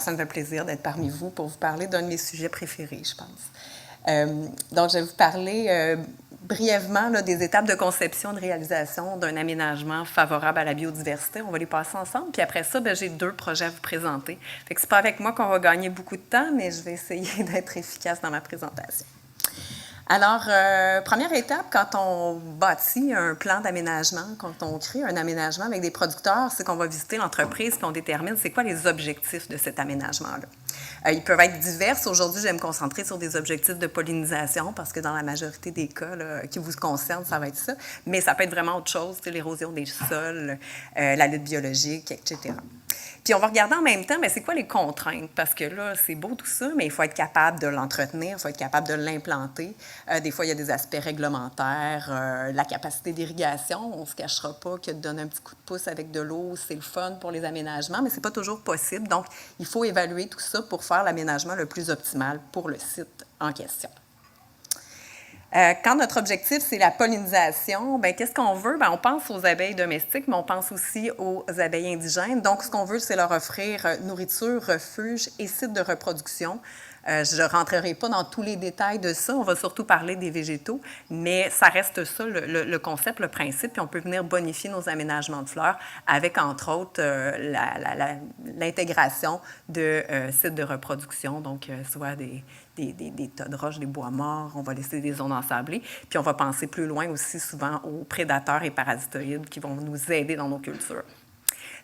ça me fait plaisir d'être parmi vous pour vous parler d'un de mes sujets préférés, je pense. Donc, je vais vous parler brièvement là, des étapes de conception et de réalisation d'un aménagement favorable à la biodiversité. On va les passer ensemble. Puis après ça, j'ai 2 projets à vous présenter. Fait que c'est pas avec moi qu'on va gagner beaucoup de temps, mais je vais essayer d'être efficace dans ma présentation. Alors, première étape, quand on bâtit un plan d'aménagement, quand on crée un aménagement avec des producteurs, c'est qu'on va visiter l'entreprise et on détermine c'est quoi les objectifs de cet aménagement-là. Ils peuvent être divers. Aujourd'hui, je vais me concentrer sur des objectifs de pollinisation parce que dans la majorité des cas là, qui vous concernent, ça va être ça. Mais ça peut être vraiment autre chose, l'érosion des sols, la lutte biologique, etc. Puis on va regarder en même temps, mais c'est quoi les contraintes? Parce que là, c'est beau tout ça, mais il faut être capable de l'entretenir, il faut être capable de l'implanter. Des fois, il y a des aspects réglementaires, la capacité d'irrigation. On ne se cachera pas que de donner un petit coup de pouce avec de l'eau, c'est le fun pour les aménagements, mais ce n'est pas toujours possible. Donc, il faut évaluer tout ça pour faire l'aménagement le plus optimal pour le site en question. Quand notre objectif, c'est la pollinisation, qu'est-ce qu'on veut? On pense aux abeilles domestiques, mais on pense aussi aux abeilles indigènes. Donc, ce qu'on veut, c'est leur offrir nourriture, refuge et site de reproduction. Je ne rentrerai pas dans tous les détails de ça. On va surtout parler des végétaux, mais ça reste ça, le concept, le principe. Puis on peut venir bonifier nos aménagements de fleurs avec, entre autres, l'intégration de sites de reproduction, donc soit des tas de roches, des bois morts, on va laisser des zones ensablées. Puis on va penser plus loin aussi souvent aux prédateurs et parasitoïdes qui vont nous aider dans nos cultures.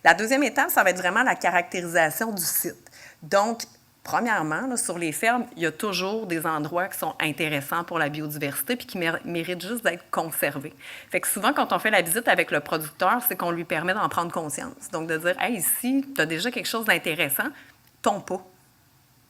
La deuxième étape, ça va être vraiment la caractérisation du site. Donc, premièrement, là, sur les fermes, il y a toujours des endroits qui sont intéressants pour la biodiversité puis qui méritent juste d'être conservés. Fait que souvent, quand on fait la visite avec le producteur, c'est qu'on lui permet d'en prendre conscience. Donc, de dire « Hey, ici, tu as déjà quelque chose d'intéressant, tombe pas.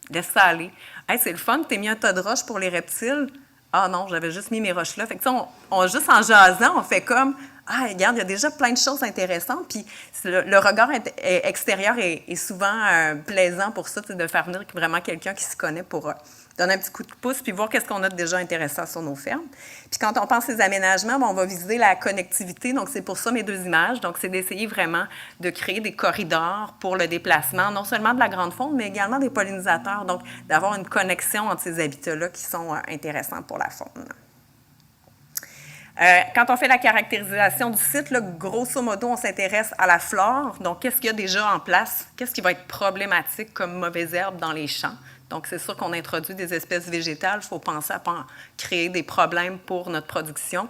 Laisse ça aller. Hey, c'est le fun, tu as mis un tas de roches pour les reptiles. Ah non, j'avais juste mis mes roches là. » Fait que on juste en jasant, on fait comme ah, regarde, il y a déjà plein de choses intéressantes. Puis le regard extérieur est souvent plaisant pour ça, de faire venir vraiment quelqu'un qui se connaît pour donner un petit coup de pouce puis voir qu'est-ce qu'on a de déjà intéressant sur nos fermes. Puis quand on pense ces aménagements, on va viser la connectivité. Donc, c'est pour ça mes 2 images. Donc, c'est d'essayer vraiment de créer des corridors pour le déplacement, non seulement de la grande faune, mais également des pollinisateurs. Donc, d'avoir une connexion entre ces habitats-là qui sont intéressants pour la faune. Quand on fait la caractérisation du site, là, grosso modo, on s'intéresse à la flore. Donc, qu'est-ce qu'il y a déjà en place? Qu'est-ce qui va être problématique comme mauvaise herbe dans les champs? Donc, c'est sûr qu'on introduit des espèces végétales. Il faut penser à créer des problèmes pour notre production.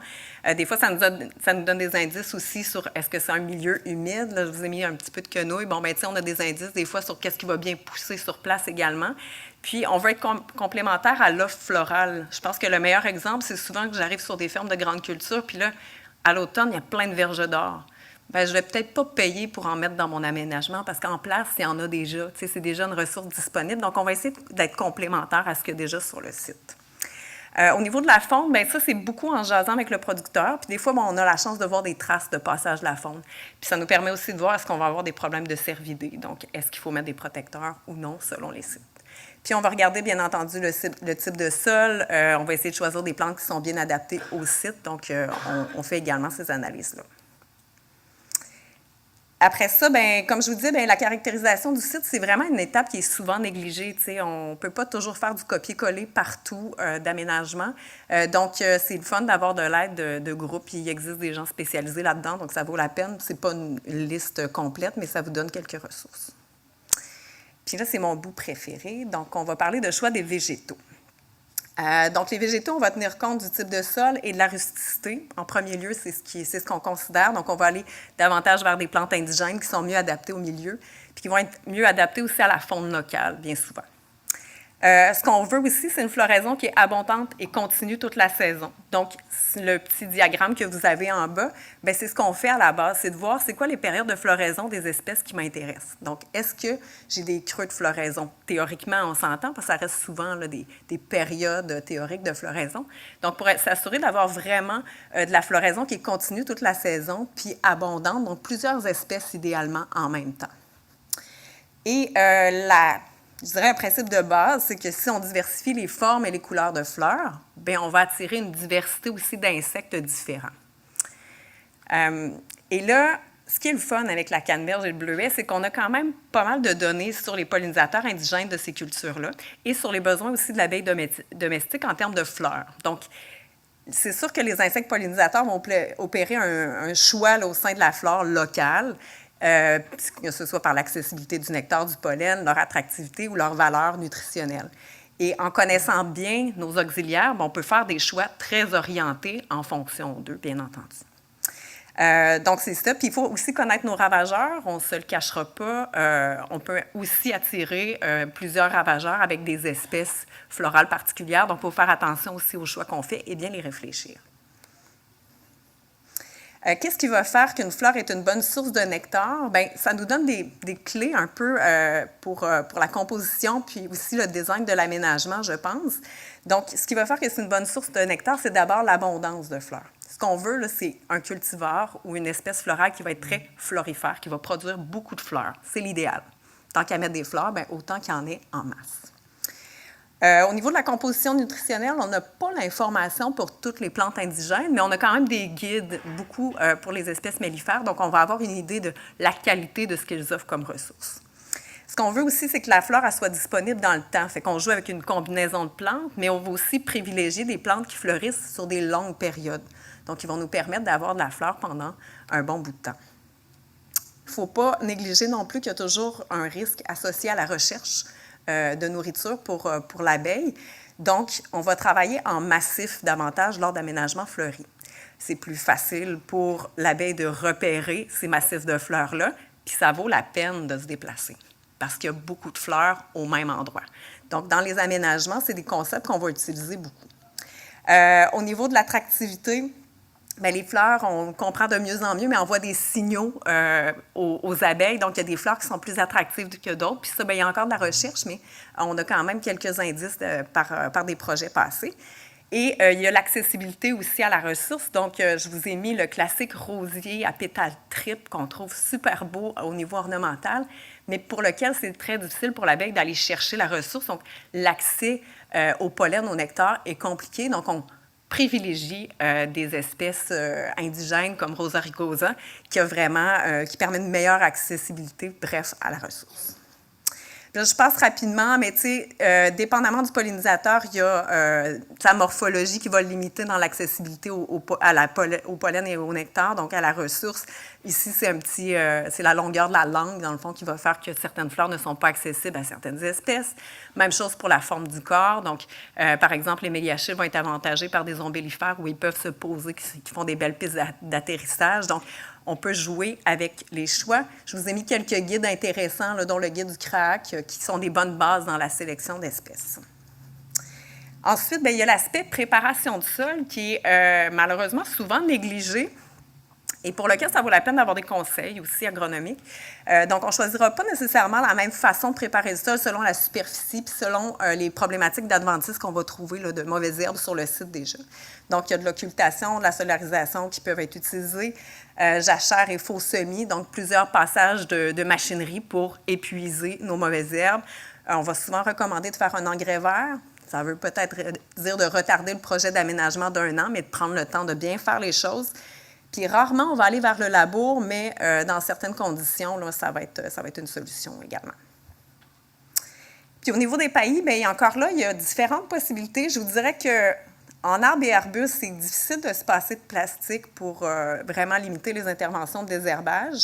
Des fois, ça nous donne des indices aussi sur est-ce que c'est un milieu humide. Là, je vous ai mis un petit peu de quenouille. Bon, on a des indices des fois sur qu'est-ce qui va bien pousser sur place également. Puis, on veut être complémentaire à l'offre florale. Je pense que le meilleur exemple, c'est souvent que j'arrive sur des fermes de grande culture, puis là, à l'automne, il y a plein de verges d'or. Je ne vais peut-être pas payer pour en mettre dans mon aménagement parce qu'en place, il y en a déjà. C'est déjà une ressource disponible. Donc, on va essayer d'être complémentaire à ce qu'il y a déjà sur le site. Au niveau de la faune, ça, c'est beaucoup en jasant avec le producteur. Puis des fois, on a la chance de voir des traces de passage de la faune. Puis ça nous permet aussi de voir est-ce qu'on va avoir des problèmes de cervidés. Donc, est-ce qu'il faut mettre des protecteurs ou non selon les sites. Puis, on va regarder, bien entendu, le type de sol. On va essayer de choisir des plantes qui sont bien adaptées au site. Donc, on fait également ces analyses-là. Après ça, comme je vous dis, la caractérisation du site, c'est vraiment une étape qui est souvent négligée. On ne peut pas toujours faire du copier-coller partout d'aménagement. Donc, c'est le fun d'avoir de l'aide de groupes. Il existe des gens spécialisés là-dedans, donc ça vaut la peine. Ce n'est pas une liste complète, mais ça vous donne quelques ressources. Puis là, c'est mon bout préféré. Donc, on va parler de choix des végétaux. Donc, les végétaux, on va tenir compte du type de sol et de la rusticité. En premier lieu, c'est ce qu'on considère. Donc, on va aller davantage vers des plantes indigènes qui sont mieux adaptées au milieu, puis qui vont être mieux adaptées aussi à la faune locale, bien souvent. Ce qu'on veut aussi, c'est une floraison qui est abondante et continue toute la saison. Donc, le petit diagramme que vous avez en bas, c'est ce qu'on fait à la base, c'est de voir c'est quoi les périodes de floraison des espèces qui m'intéressent. Donc, est-ce que j'ai des creux de floraison? Théoriquement, on s'entend, parce que ça reste souvent là, des périodes théoriques de floraison. Donc, pour s'assurer d'avoir vraiment de la floraison qui est continue toute la saison, puis abondante, donc plusieurs espèces idéalement en même temps. Et je dirais un principe de base, c'est que si on diversifie les formes et les couleurs de fleurs, on va attirer une diversité aussi d'insectes différents. Et là, ce qui est le fun avec la canneberge et le bleuet, c'est qu'on a quand même pas mal de données sur les pollinisateurs indigènes de ces cultures-là et sur les besoins aussi de l'abeille domestique en termes de fleurs. Donc, c'est sûr que les insectes pollinisateurs vont opérer un choix là, au sein de la flore locale, que ce soit par l'accessibilité du nectar, du pollen, leur attractivité ou leur valeur nutritionnelle. Et en connaissant bien nos auxiliaires, on peut faire des choix très orientés en fonction d'eux, bien entendu. Donc, c'est ça. Puis, il faut aussi connaître nos ravageurs. On ne se le cachera pas. On peut aussi attirer plusieurs ravageurs avec des espèces florales particulières. Donc, il faut faire attention aussi aux choix qu'on fait et bien les réfléchir. Qu'est-ce qui va faire qu'une fleur est une bonne source de nectar? Bien, ça nous donne des clés un peu pour la composition puis aussi le design de l'aménagement, je pense. Donc, ce qui va faire que c'est une bonne source de nectar, c'est d'abord l'abondance de fleurs. Ce qu'on veut, là, c'est un cultivar ou une espèce florale qui va être très florifère, qui va produire beaucoup de fleurs. C'est l'idéal. Tant qu'à mettre des fleurs, bien, autant qu'il y en ait en masse. Au niveau de la composition nutritionnelle, on n'a pas l'information pour toutes les plantes indigènes, mais on a quand même des guides, beaucoup pour les espèces mellifères, donc on va avoir une idée de la qualité de ce qu'ils offrent comme ressources. Ce qu'on veut aussi, c'est que la fleur elle soit disponible dans le temps, fait qu'on joue avec une combinaison de plantes, mais on va aussi privilégier des plantes qui fleurissent sur des longues périodes, donc ils vont nous permettre d'avoir de la fleur pendant un bon bout de temps. Il ne faut pas négliger non plus qu'il y a toujours un risque associé à la recherche de nourriture pour l'abeille. Donc, on va travailler en massif davantage lors d'aménagements fleuris. C'est plus facile pour l'abeille de repérer ces massifs de fleurs-là, puis ça vaut la peine de se déplacer parce qu'il y a beaucoup de fleurs au même endroit. Donc, dans les aménagements, c'est des concepts qu'on va utiliser beaucoup. Au niveau de l'attractivité, bien, les fleurs, on comprend de mieux en mieux, mais on voit des signaux aux abeilles. Donc, il y a des fleurs qui sont plus attractives que d'autres. Puis ça, bien, il y a encore de la recherche, mais on a quand même quelques indices par des projets passés. Et il y a l'accessibilité aussi à la ressource. Donc, je vous ai mis le classique rosier à pétales triples qu'on trouve super beau au niveau ornemental, mais pour lequel c'est très difficile pour l'abeille d'aller chercher la ressource. Donc, l'accès au pollen, au nectar est compliqué. Donc, on privilégie des espèces indigènes comme Rosa rugosa qui permet une meilleure accessibilité, bref, à la ressource. Là, je passe rapidement, mais tu sais, dépendamment du pollinisateur, il y a sa morphologie qui va le limiter dans l'accessibilité au pollen et au nectar, donc à la ressource. Ici, c'est la longueur de la langue, dans le fond, qui va faire que certaines fleurs ne sont pas accessibles à certaines espèces. Même chose pour la forme du corps. Donc, par exemple, les méliachiles vont être avantagés par des ombellifères où ils peuvent se poser, qui font des belles pistes d'atterrissage. Donc, on peut jouer avec les choix. Je vous ai mis quelques guides intéressants, là, dont le guide du CRAAC, qui sont des bonnes bases dans la sélection d'espèces. Ensuite, bien, il y a l'aspect préparation de sol qui est malheureusement souvent négligé et pour lequel ça vaut la peine d'avoir des conseils aussi agronomiques. Donc, on ne choisira pas nécessairement la même façon de préparer le sol selon la superficie puis selon les problématiques d'adventice qu'on va trouver là, de mauvaises herbes sur le site déjà. Donc, il y a de l'occultation, de la solarisation qui peuvent être utilisées, jachère et faux semis, donc plusieurs passages de machinerie pour épuiser nos mauvaises herbes. On va souvent recommander de faire un engrais vert. Ça veut peut-être dire de retarder le projet d'aménagement d'1 an, mais de prendre le temps de bien faire les choses. Puis rarement, on va aller vers le labour, mais dans certaines conditions, là, ça va être une solution également. Puis au niveau des paillis, bien, encore là, il y a différentes possibilités. Je vous dirais qu'en arbres et arbustes, c'est difficile de se passer de plastique pour vraiment limiter les interventions de désherbage.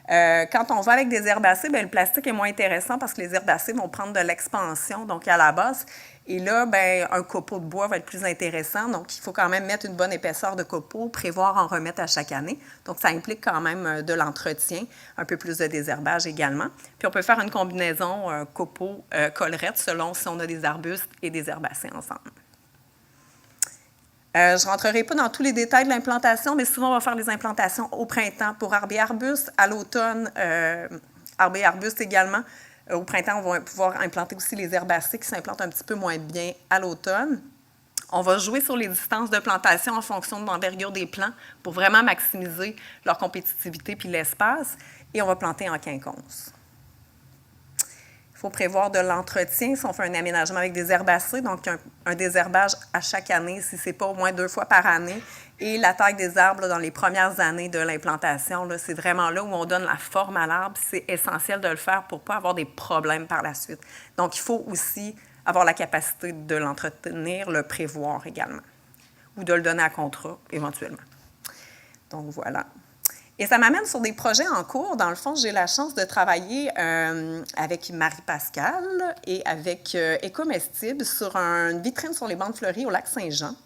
Quand on va avec des herbacées, bien, le plastique est moins intéressant parce que les herbacées vont prendre de l'expansion, donc à la base. Et là, bien, un copeau de bois va être plus intéressant. Donc, il faut quand même mettre une bonne épaisseur de copeaux, prévoir en remettre à chaque année. Donc, ça implique quand même de l'entretien, un peu plus de désherbage également. Puis, on peut faire une combinaison copeaux-collerette selon si on a des arbustes et des herbacées ensemble. Je ne rentrerai pas dans tous les détails de l'implantation, mais souvent, on va faire les implantations au printemps pour arbres et arbustes, à l'automne, arbres et arbustes également. Au printemps, on va pouvoir implanter aussi les herbacées qui s'implantent un petit peu moins bien à l'automne. On va jouer sur les distances de plantation en fonction de l'envergure des plants pour vraiment maximiser leur compétitivité puis l'espace. Et on va planter en quinconce. Il faut prévoir de l'entretien si on fait un aménagement avec des herbacées, donc un désherbage à chaque année, si ce n'est pas au moins 2 fois par année. Et la taille des arbres là, dans les premières années de l'implantation, c'est vraiment là où on donne la forme à l'arbre. C'est essentiel de le faire pour ne pas avoir des problèmes par la suite. Donc, il faut aussi avoir la capacité de l'entretenir, le prévoir également, ou de le donner à contrat éventuellement. Donc, voilà. Et ça m'amène sur des projets en cours. Dans le fond, j'ai la chance de travailler avec Marie-Pascale et avec Écomestible sur une vitrine sur les bandes fleuries au lac Saint-Jean.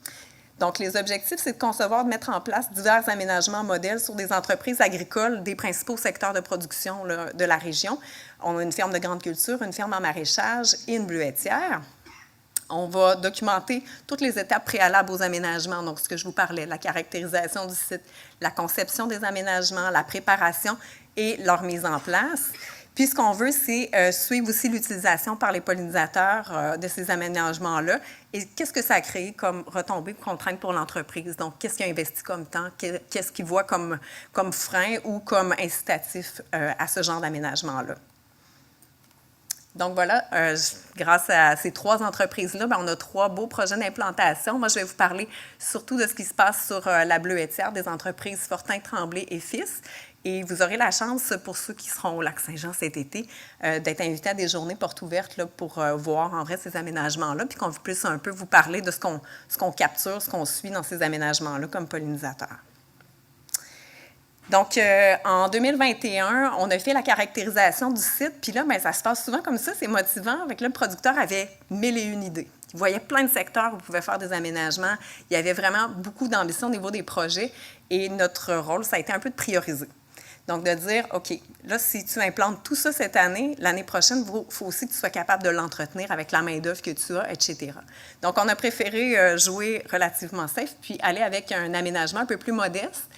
Donc, les objectifs, c'est de concevoir, de mettre en place divers aménagements modèles sur des entreprises agricoles des principaux secteurs de production là, de la région. On a une ferme de grande culture, une ferme en maraîchage et une bleuetière. On va documenter toutes les étapes préalables aux aménagements, donc ce que je vous parlais, la caractérisation du site, la conception des aménagements, la préparation et leur mise en place. Puis, ce qu'on veut, c'est suivre aussi l'utilisation par les pollinisateurs de ces aménagements-là. Et qu'est-ce que ça a créé comme retombées ou contraintes pour l'entreprise? Donc, qu'est-ce qu'il a investi comme temps? Qu'est-ce qu'il voit comme frein ou comme incitatif à ce genre d'aménagement-là? Donc voilà, grâce à ces 3 entreprises-là, on a 3 beaux projets d'implantation. Moi, je vais vous parler surtout de ce qui se passe sur la bleuetière des entreprises Fortin, Tremblay et Fils. Et vous aurez la chance, pour ceux qui seront au Lac-Saint-Jean cet été, d'être invités à des journées portes ouvertes là, pour voir en vrai ces aménagements-là, puis qu'on puisse un peu vous parler de ce qu'on capture, ce qu'on suit dans ces aménagements-là comme pollinisateurs. Donc, en 2021, on a fait la caractérisation du site, puis là, ça se passe souvent comme ça, c'est motivant. Avec là, le producteur avait 1001 idées. Il voyait plein de secteurs où il pouvait faire des aménagements. Il y avait vraiment beaucoup d'ambition au niveau des projets, et notre rôle, ça a été un peu de prioriser. Donc, de dire, OK, là, si tu implantes tout ça cette année, l'année prochaine, il faut aussi que tu sois capable de l'entretenir avec la main-d'œuvre que tu as, etc. Donc, on a préféré jouer relativement safe, puis aller avec un aménagement un peu plus modeste,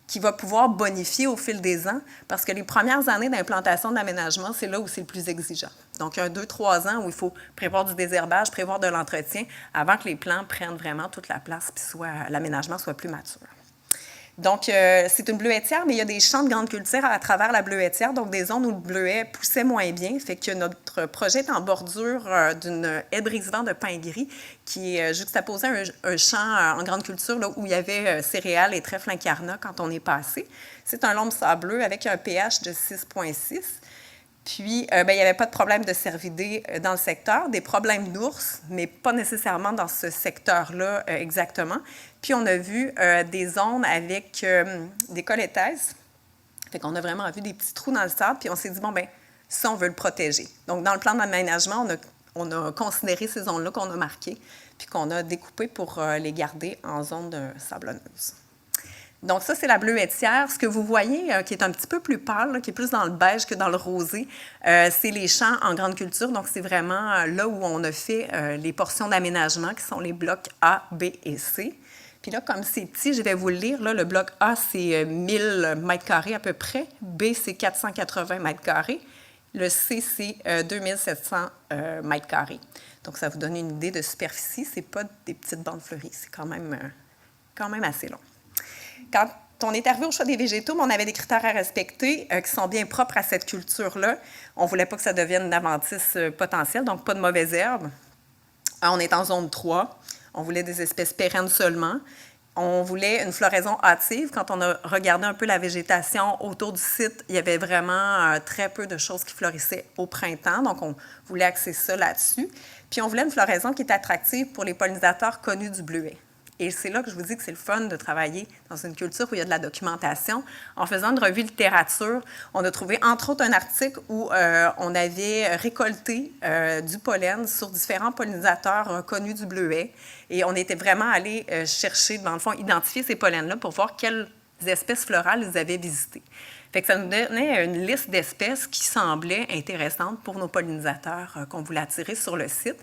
qui va pouvoir bonifier au fil des ans, parce que les premières années d'implantation de l'aménagement, c'est là où c'est le plus exigeant. Donc, un 2-3 ans où il faut prévoir du désherbage, prévoir de l'entretien, avant que les plants prennent vraiment toute la place, puis l'aménagement soit plus mature. Donc, c'est une bleuetière, mais il y a des champs de grande culture à travers la bleuetière, donc des zones où le bleuet poussait moins bien. Fait que notre projet est en bordure d'une haie brise-vent de pin gris qui est juxtaposé à un champ en grande culture là, où il y avait céréales et trèfle incarnat quand on est passé. C'est un lombe sableux avec un pH de 6,6. Puis, il n'y avait pas de problème de cervidés dans le secteur, des problèmes d'ours, mais pas nécessairement dans ce secteur-là exactement. Puis, on a vu des zones avec des colétaises. Fait qu'on a vraiment vu des petits trous dans le sable, puis on s'est dit, ça, on veut le protéger. Donc, dans le plan d'aménagement, on a considéré ces zones-là qu'on a marquées, puis qu'on a découpées pour les garder en zone sablonneuse. Donc, ça, c'est la bleuetière. Ce que vous voyez, qui est un petit peu plus pâle, là, qui est plus dans le beige que dans le rosé, c'est les champs en grande culture. Donc, c'est vraiment là où on a fait les portions d'aménagement, qui sont les blocs A, B et C. Puis là, comme c'est petit, je vais vous le lire. Là, le bloc A, c'est 1000 mètres carrés à peu près. B, c'est 480 mètres carrés. Le C, c'est 2700 mètres carrés. Donc, ça vous donne une idée de superficie. Ce n'est pas des petites bandes fleuries. C'est quand même assez long. Quand on est arrivé au choix des végétaux, on avait des critères à respecter qui sont bien propres à cette culture-là. On ne voulait pas que ça devienne une adventice potentielle, donc pas de mauvaises herbes. On est en zone 3. On voulait des espèces pérennes seulement. On voulait une floraison hâtive. Quand on a regardé un peu la végétation autour du site, il y avait vraiment très peu de choses qui fleurissaient au printemps. Donc, on voulait axer ça là-dessus. Puis, on voulait une floraison qui est attractive pour les pollinisateurs connus du bleuet. Et c'est là que je vous dis que c'est le fun de travailler dans une culture où il y a de la documentation. En faisant une revue littérature, on a trouvé entre autres un article où on avait récolté du pollen sur différents pollinisateurs connus du bleuet. Et on était vraiment allé chercher, dans le fond, identifier ces pollens-là pour voir quelles espèces florales ils avaient visitées. Fait que ça nous donnait une liste d'espèces qui semblaient intéressantes pour nos pollinisateurs qu'on voulait attirer sur le site.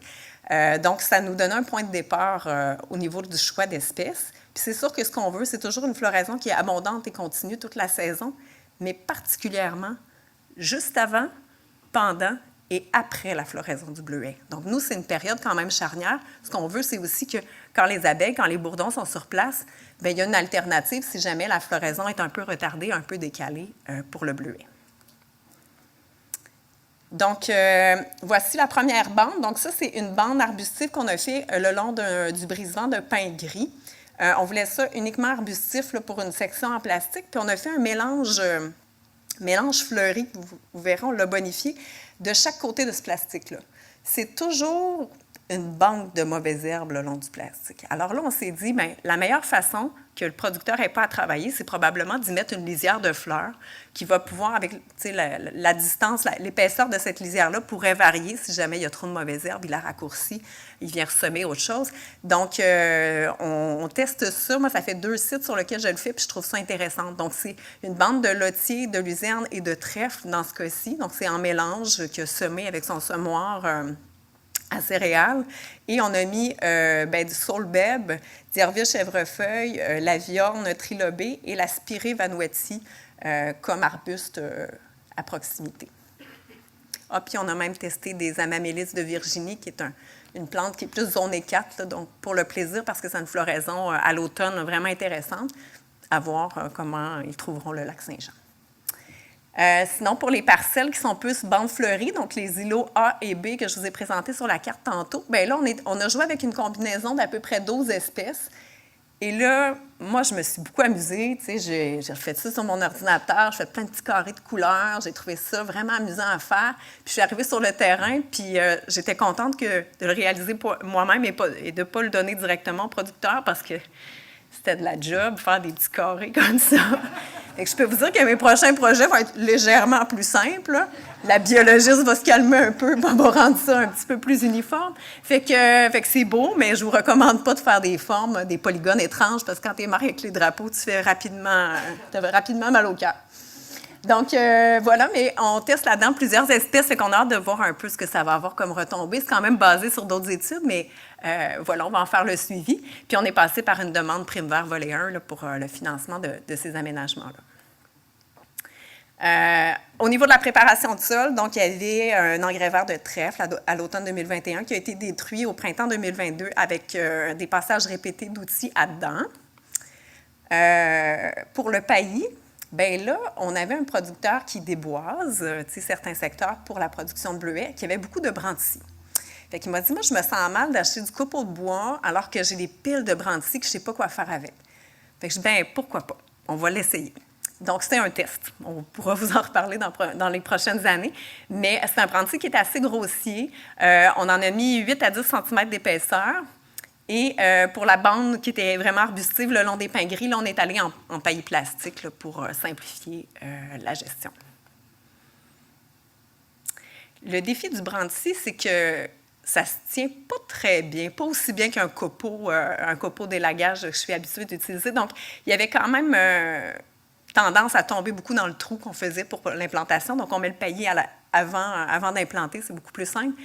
Donc, ça nous donnait un point de départ au niveau du choix d'espèces. Puis c'est sûr que ce qu'on veut, c'est toujours une floraison qui est abondante et continue toute la saison, mais particulièrement juste avant, pendant et après la floraison du bleuet. Donc, nous, c'est une période quand même charnière. Ce qu'on veut, c'est aussi que quand les abeilles, quand les bourdons sont sur place, bien, il y a une alternative si jamais la floraison est un peu retardée, un peu décalée pour le bleuet. Donc, voici la première bande. Donc, ça, c'est une bande arbustive qu'on a fait le long du brise-vent de pin gris. On voulait ça uniquement arbustif là, pour une section en plastique. Puis, on a fait un mélange fleuri, vous verrez, on l'a bonifié, de chaque côté de ce plastique-là. C'est toujours une banque de mauvaises herbes le long du plastique. Alors là, on s'est dit, bien, la meilleure façon que le producteur n'ait pas à travailler, c'est probablement d'y mettre une lisière de fleurs qui va pouvoir, avec la distance, l'épaisseur de cette lisière-là pourrait varier si jamais il y a trop de mauvaises herbes, il la raccourcit, il vient ressemer autre chose. Donc, on teste ça. Moi, ça fait 2 sites sur lesquels je le fais, puis je trouve ça intéressant. Donc, c'est une bande de lotier, de luzerne et de trèfle dans ce cas-ci. Donc, c'est en mélange qu'il a semé avec son semoir à céréales. Et on a mis du saulbeb, d'herville chèvrefeuille, la viorne trilobée et la spirée vanuati comme arbuste à proximité. Ah, puis on a même testé des amamélis de Virginie, qui est une plante qui est plus zonée 4, là, donc pour le plaisir, parce que c'est une floraison à l'automne vraiment intéressante, à voir comment ils trouveront le lac Saint-Jean. Sinon, pour les parcelles qui sont plus bandes fleuries, donc les îlots A et B que je vous ai présentés sur la carte tantôt, bien là, on a joué avec une combinaison d'à peu près 12 espèces. Et là, moi, je me suis beaucoup amusée. Tu sais, j'ai refait ça sur mon ordinateur, j'ai fait plein de petits carrés de couleurs, j'ai trouvé ça vraiment amusant à faire. Puis je suis arrivée sur le terrain, puis j'étais contente de le réaliser moi-même et de ne pas le donner directement au producteur parce que c'était de la job, faire des petits carrés comme ça. Et je peux vous dire que mes prochains projets vont être légèrement plus simples, là. La biologiste va se calmer un peu, on va rendre ça un petit peu plus uniforme. Fait que c'est beau, mais je vous recommande pas de faire des formes, des polygones étranges, parce que quand tu es marié avec les drapeaux, tu as rapidement mal au cœur. Donc, voilà, mais on teste là-dedans plusieurs espèces, fait qu'on a hâte de voir un peu ce que ça va avoir comme retombée. C'est quand même basé sur d'autres études, mais voilà, on va en faire le suivi. Puis, on est passé par une demande Prime Vert volet 1 là, pour le financement de ces aménagements-là. Au niveau de la préparation de sol, donc, il y avait un engrais vert de trèfle à l'automne 2021 qui a été détruit au printemps 2022 avec des passages répétés d'outils à dedans. Pour le paillis, bien là, on avait un producteur qui déboise certains secteurs pour la production de bleuets, qui avait beaucoup de brantis. Fait qu'il m'a dit, moi, je me sens mal d'acheter du copeau de bois alors que j'ai des piles de brantis que je ne sais pas quoi faire avec. Fait que je dis, bien, pourquoi pas? On va l'essayer. Donc, c'était un test. On pourra vous en reparler dans les prochaines années. Mais c'est un branti qui est assez grossier. On en a mis 8 à 10 cm d'épaisseur. Et pour la bande qui était vraiment arbustive le long des pins gris, là, on est allé en paillis plastique là, pour simplifier la gestion. Le défi du branti, c'est que ça ne se tient pas très bien, pas aussi bien qu'un copeau d'élagage que je suis habituée d'utiliser. Donc, il y avait quand même tendance à tomber beaucoup dans le trou qu'on faisait pour l'implantation. Donc, on met le paillis avant d'implanter, c'est beaucoup plus simple.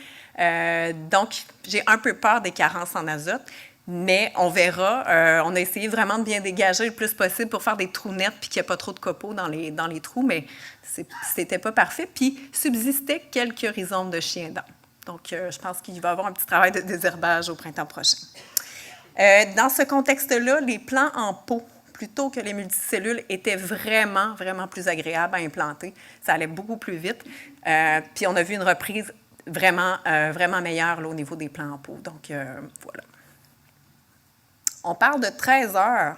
Donc, j'ai un peu peur des carences en azote, mais on verra. On a essayé vraiment de bien dégager le plus possible pour faire des trous nets puis qu'il n'y ait pas trop de copeaux dans les trous, mais c'était pas parfait. Puis, subsistait quelques rhizomes de chien-dent. Donc, je pense qu'il va y avoir un petit travail de désherbage au printemps prochain. Dans ce contexte-là, les plants en pot, plutôt que les multicellules, étaient vraiment, vraiment plus agréables à implanter. Ça allait beaucoup plus vite. Puis, on a vu une reprise vraiment, vraiment meilleure là, au niveau des plants en pot. Donc, voilà. On parle de 13 heures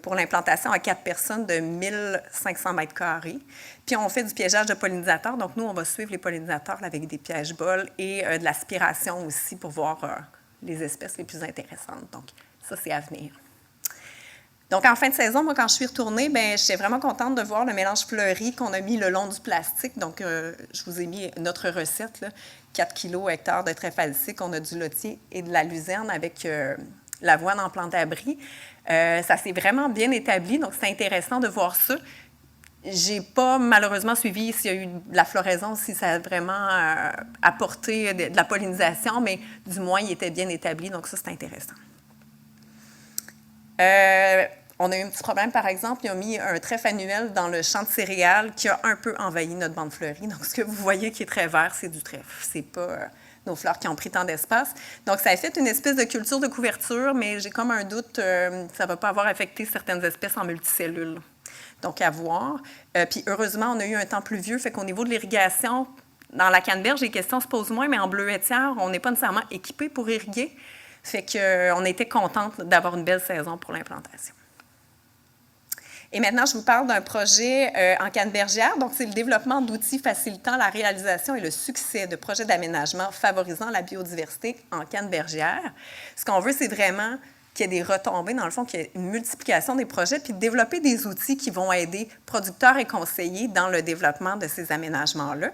pour l'implantation à 4 personnes de 1500 mètres carrés. Puis, on fait du piégeage de pollinisateurs. Donc, nous, on va suivre les pollinisateurs là, avec des pièges-bols et de l'aspiration aussi pour voir les espèces les plus intéressantes. Donc, ça, c'est à venir. Donc, en fin de saison, moi, quand je suis retournée, bien, j'étais vraiment contente de voir le mélange fleuri qu'on a mis le long du plastique. Donc, je vous ai mis notre recette, là, 4 kg hectare de trèfle alsique. On a du lotier et de la luzerne avec l'avoine en plante d'abri. Ça s'est vraiment bien établi, donc c'est intéressant de voir ça. Je n'ai pas malheureusement suivi s'il y a eu de la floraison, si ça a vraiment apporté de la pollinisation, mais du moins, il était bien établi, donc ça, c'est intéressant. On a eu un petit problème, par exemple, ils ont mis un trèfle annuel dans le champ de céréales qui a un peu envahi notre bande fleurie. Donc, ce que vous voyez qui est très vert, c'est du trèfle. Ce n'est pas nos fleurs qui ont pris tant d'espace. Donc, ça a fait une espèce de culture de couverture, mais j'ai comme un doute que ça ne va pas avoir affecté certaines espèces en multicellules. Donc, à voir. Puis, heureusement, on a eu un temps pluvieux, fait qu'au niveau de l'irrigation, Dans la canneberge, les questions se posent moins, mais en bleuetière, on n'est pas nécessairement équipé pour irriguer. Fait qu'on était contente d'avoir une belle saison pour l'implantation. Et maintenant, je vous parle d'un projet en cannebergière. Donc, c'est le développement d'outils facilitant la réalisation et le succès de projets d'aménagement favorisant la biodiversité en cannebergière. Ce qu'on veut, c'est vraiment qu'il y ait des retombées, dans le fond, qu'il y ait une multiplication des projets, puis de développer des outils qui vont aider producteurs et conseillers dans le développement de ces aménagements-là.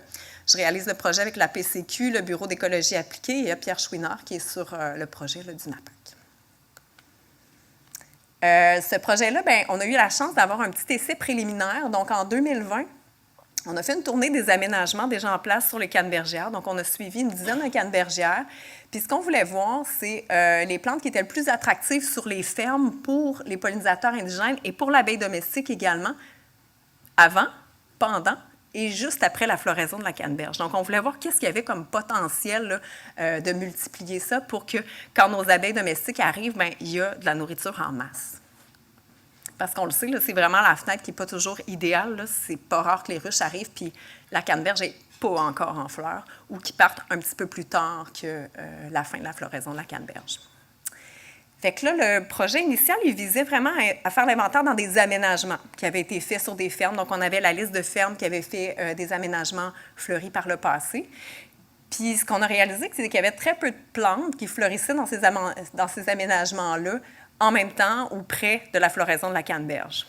Je réalise le projet avec la PCQ, le Bureau d'écologie appliquée, et il y a Pierre Chouinard qui est sur le projet là, du NAPAC. Ce projet-là, bien, on a eu la chance d'avoir un petit essai préliminaire. Donc, en 2020, on a fait une tournée des aménagements déjà en place sur les cannebergières. Donc, on a suivi une dizaine de cannebergières. Puis, ce qu'on voulait voir, c'est les plantes qui étaient le plus attractives sur les fermes pour les pollinisateurs indigènes et pour l'abeille domestique également, avant, pendant et juste après la floraison de la canneberge. Donc, on voulait voir qu'est-ce qu'il y avait comme potentiel là, de multiplier ça pour que, quand nos abeilles domestiques arrivent, bien, il y a de la nourriture en masse. Parce qu'on le sait, là, c'est vraiment la fenêtre qui n'est pas toujours idéale. Là. C'est pas rare que les ruches arrivent, puis la canneberge n'est pas encore en fleurs, ou qu'ils partent un petit peu plus tard que la fin de la floraison de la canneberge. Fait que là, le projet initial, il visait vraiment à faire l'inventaire dans des aménagements qui avaient été faits sur des fermes. Donc, on avait la liste de fermes qui avaient fait des aménagements fleuris par le passé. Puis, ce qu'on a réalisé, c'est qu'il y avait très peu de plantes qui fleurissaient dans ces aménagements-là en même temps ou près de la floraison de la canneberge.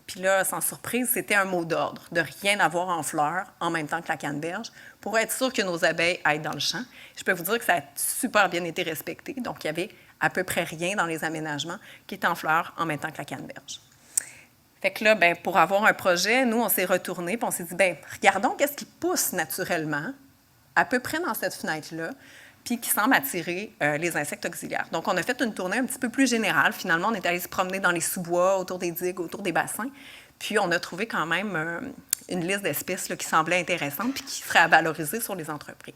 Puis là, sans surprise, c'était un mot d'ordre, de rien avoir en fleurs en même temps que la canneberge, pour être sûr que nos abeilles aillent dans le champ. Je peux vous dire que ça a super bien été respecté. Donc, il y avait à peu près rien dans les aménagements qui est en fleurs en même temps que la canneberge. Fait que là, bien, pour avoir un projet, nous, on s'est retournés et on s'est dit, bien, regardons qu'est-ce qui pousse naturellement, à peu près dans cette fenêtre-là, puis qui semble attirer les insectes auxiliaires. Donc, on a fait une tournée un petit peu plus générale. Finalement, on est allé se promener dans les sous-bois, autour des digues, autour des bassins, puis on a trouvé quand même une liste d'espèces là, qui semblait intéressante puis qui serait à valoriser sur les entreprises.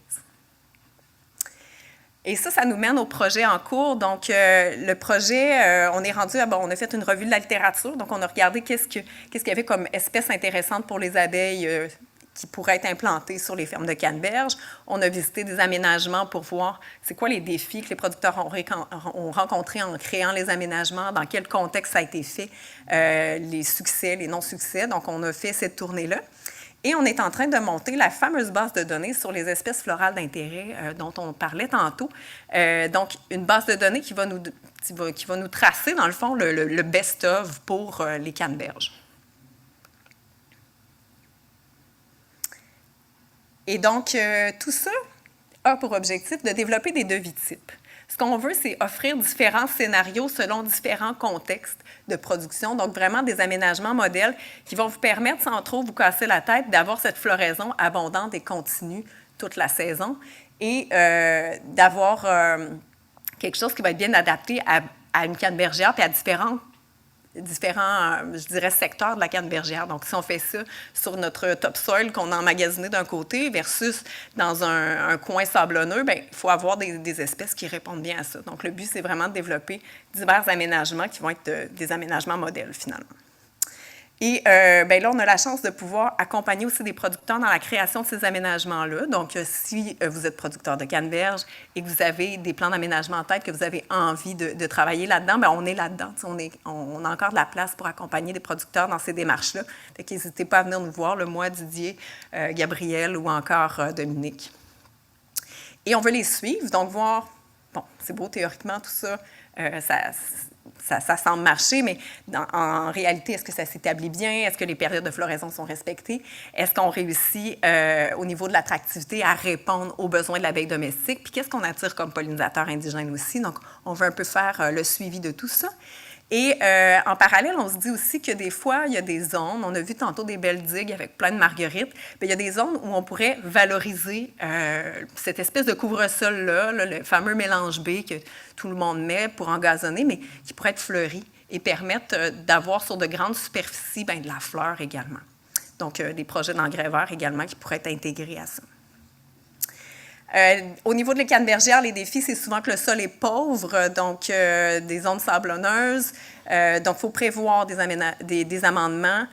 Et ça nous mène au projet en cours. Donc, le projet, on est rendu on a fait une revue de la littérature. Donc, on a regardé qu'est-ce qu'il y avait comme espèces intéressantes pour les abeilles qui pourraient être implantées sur les fermes de canneberge. On a visité des aménagements pour voir c'est quoi les défis que les producteurs ont rencontrés en créant les aménagements, dans quel contexte ça a été fait, les succès, les non-succès. Donc, on a fait cette tournée-là. Et on est en train de monter la fameuse base de données sur les espèces florales d'intérêt dont on parlait tantôt. Donc, une base de données qui va nous tracer, dans le fond, le best-of pour les canneberges. Et donc, tout ça a pour objectif de développer des devis types. Ce qu'on veut, c'est offrir différents scénarios selon différents contextes de production, donc vraiment des aménagements modèles qui vont vous permettre, sans trop vous casser la tête, d'avoir cette floraison abondante et continue toute la saison et d'avoir quelque chose qui va être bien adapté à une cannebergière puis à différents, je dirais, secteurs de la cannebergière. Donc, si on fait ça sur notre topsoil qu'on a emmagasiné d'un côté versus dans un coin sablonneux, bien, il faut avoir des espèces qui répondent bien à ça. Donc, le but, c'est vraiment de développer divers aménagements qui vont être des aménagements modèles, finalement. Et bien là, on a la chance de pouvoir accompagner aussi des producteurs dans la création de ces aménagements-là. Donc, si vous êtes producteur de canneberge et que vous avez des plans d'aménagement en tête, que vous avez envie de travailler là-dedans, bien, on est là-dedans. On a encore de la place pour accompagner des producteurs dans ces démarches-là. Fait qu'hésitez pas à venir nous voir, moi, Didier, Gabriel ou encore Dominique. Et on veut les suivre, donc voir, bon, c'est beau théoriquement tout ça, ça semble marcher, mais en réalité, est-ce que ça s'établit bien? Est-ce que les périodes de floraison sont respectées? Est-ce qu'on réussit au niveau de l'attractivité à répondre aux besoins de l'abeille domestique? Puis qu'est-ce qu'on attire comme pollinisateur indigène aussi? Donc, on veut un peu faire le suivi de tout ça. Et en parallèle, on se dit aussi que des fois, il y a des zones, on a vu tantôt des belles digues avec plein de marguerites, bien, il y a des zones où on pourrait valoriser cette espèce de couvre-sol-là, le fameux mélange B que tout le monde met pour engazonner, mais qui pourrait être fleuri et permettre d'avoir sur de grandes superficies bien, de la fleur également. Donc, des projets d'engrais verts également qui pourraient être intégrés à ça. Au niveau de les cannebergières, les défis, c'est souvent que le sol est pauvre, donc des zones sablonneuses. Donc, il faut prévoir des amendements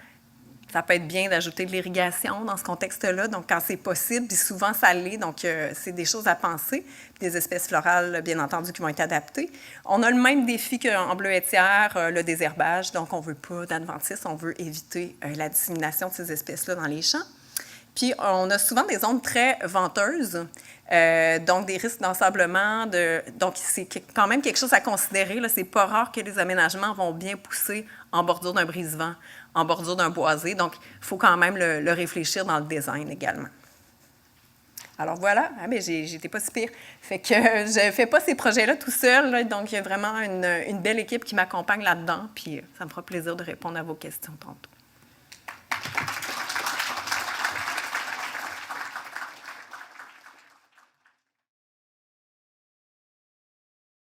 Ça peut être bien d'ajouter de l'irrigation dans ce contexte-là, donc quand c'est possible, puis souvent ça l'est, donc c'est des choses à penser, puis des espèces florales, bien entendu, qui vont être adaptées. On a le même défi qu'en bleuetière, le désherbage, donc on ne veut pas d'adventices, on veut éviter la dissémination de ces espèces-là dans les champs. Puis, on a souvent des zones très venteuses, donc des risques d'ensablement. Donc, c'est quand même quelque chose à considérer. C'est pas rare que les aménagements vont bien pousser en bordure d'un brise-vent, en bordure d'un boisé. Donc, il faut quand même le réfléchir dans le design également. Alors voilà, j'étais pas si pire. Fait que je fais pas ces projets-là tout seul, là, donc il y a vraiment une belle équipe qui m'accompagne là-dedans, puis ça me fera plaisir de répondre à vos questions tantôt.